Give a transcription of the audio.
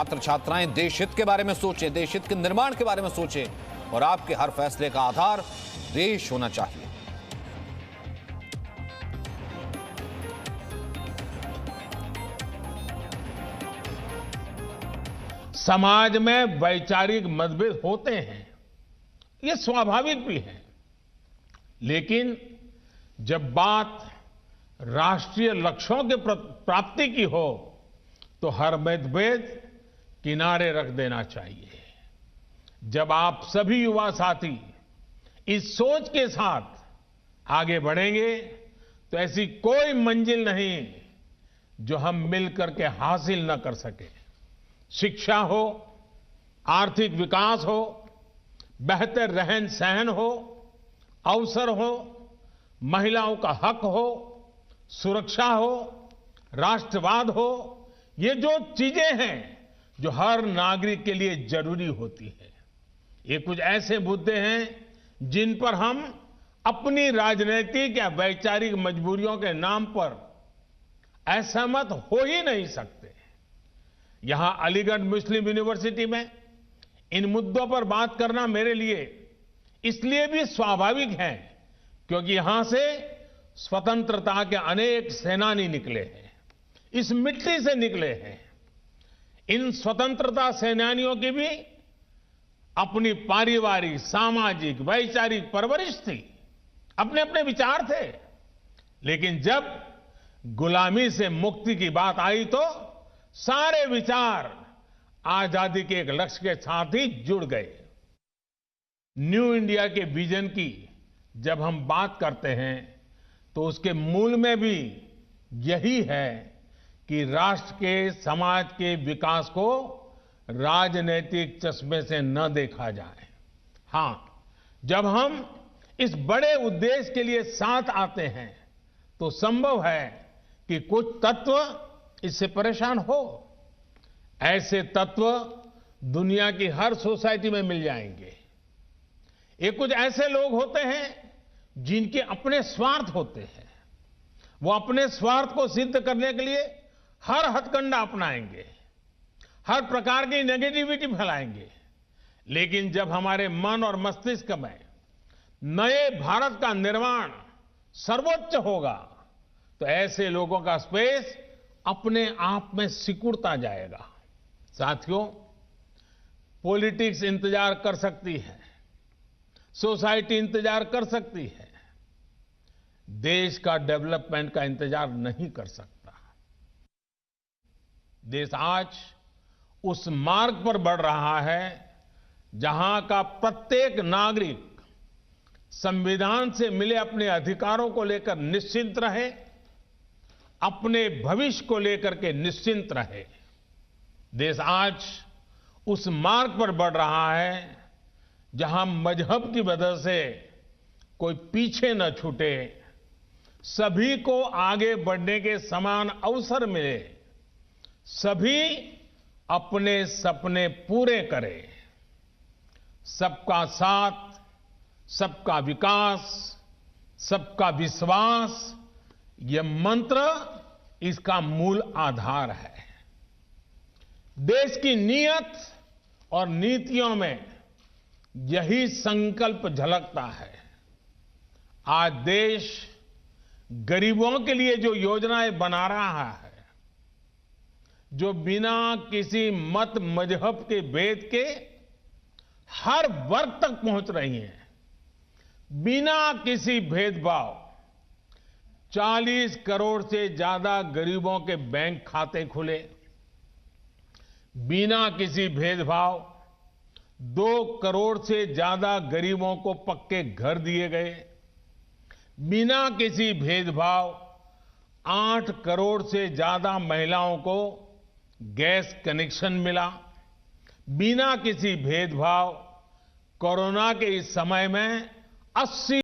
छात्र छात्राएं देश हित के बारे में सोचें, देश हित के निर्माण के बारे में सोचें और आपके हर फैसले का आधार देश होना चाहिए। समाज में वैचारिक मतभेद होते हैं, ये स्वाभाविक भी है, लेकिन जब बात राष्ट्रीय लक्ष्यों के प्राप्ति की हो तो हर मतभेद किनारे रख देना चाहिए। जब आप सभी युवा साथी इस सोच के साथ आगे बढ़ेंगे तो ऐसी कोई मंजिल नहीं जो हम मिलकर के हासिल न कर सके। शिक्षा हो, आर्थिक विकास हो, बेहतर रहन सहन हो, अवसर हो, महिलाओं का हक हो, सुरक्षा हो, राष्ट्रवाद हो, ये जो चीजें हैं जो हर नागरिक के लिए जरूरी होती है, ये कुछ ऐसे मुद्दे हैं जिन पर हम अपनी राजनीतिक या वैचारिक मजबूरियों के नाम पर असहमत हो ही नहीं सकते। यहां अलीगढ़ मुस्लिम यूनिवर्सिटी में इन मुद्दों पर बात करना मेरे लिए इसलिए भी स्वाभाविक है क्योंकि यहां से स्वतंत्रता के अनेक सेनानी निकले हैं, इस मिट्टी से निकले हैं। इन स्वतंत्रता सेनानियों की भी अपनी पारिवारिक, सामाजिक, वैचारिक परवरिश थी, अपने अपने विचार थे, लेकिन जब गुलामी से मुक्ति की बात आई तो सारे विचार आजादी के एक लक्ष्य के साथ ही जुड़ गए। न्यू इंडिया के विजन की जब हम बात करते हैं तो उसके मूल में भी यही है कि राष्ट्र के, समाज के विकास को राजनीतिक चश्मे से न देखा जाए। हां, जब हम इस बड़े उद्देश्य के लिए साथ आते हैं तो संभव है कि कुछ तत्व इससे परेशान हो। ऐसे तत्व दुनिया की हर सोसाइटी में मिल जाएंगे। ये कुछ ऐसे लोग होते हैं जिनके अपने स्वार्थ होते हैं, वो अपने स्वार्थ को सिद्ध करने के लिए हर हथकंडा अपनाएंगे, हर प्रकार की नेगेटिविटी फैलाएंगे। लेकिन जब हमारे मन और मस्तिष्क में नए भारत का निर्माण सर्वोच्च होगा तो ऐसे लोगों का स्पेस अपने आप में सिकुड़ता जाएगा। साथियों, पॉलिटिक्स इंतजार कर सकती है, सोसाइटी इंतजार कर सकती है, देश का डेवलपमेंट का इंतजार नहीं कर सकता। देश आज उस मार्ग पर बढ़ रहा है जहां का प्रत्येक नागरिक संविधान से मिले अपने अधिकारों को लेकर निश्चिंत रहे, अपने भविष्य को लेकर के निश्चिंत रहे। देश आज उस मार्ग पर बढ़ रहा है जहां मजहब की वजह से कोई पीछे न छूटे, सभी को आगे बढ़ने के समान अवसर मिले, सभी अपने सपने पूरे करें। सबका साथ, सबका विकास, सबका विश्वास, यह मंत्र इसका मूल आधार है। देश की नीयत और नीतियों में यही संकल्प झलकता है। आज देश गरीबों के लिए जो योजनाएं बना रहा है, जो बिना किसी मत मजहब के भेद के हर वर्ग तक पहुंच रही हैं, बिना किसी भेदभाव 40 करोड़ से ज्यादा गरीबों के बैंक खाते खुले, बिना किसी भेदभाव 2 करोड़ से ज्यादा गरीबों को पक्के घर दिए गए, बिना किसी भेदभाव 8 करोड़ से ज्यादा महिलाओं को गैस कनेक्शन मिला, बिना किसी भेदभाव कोरोना के इस समय में 80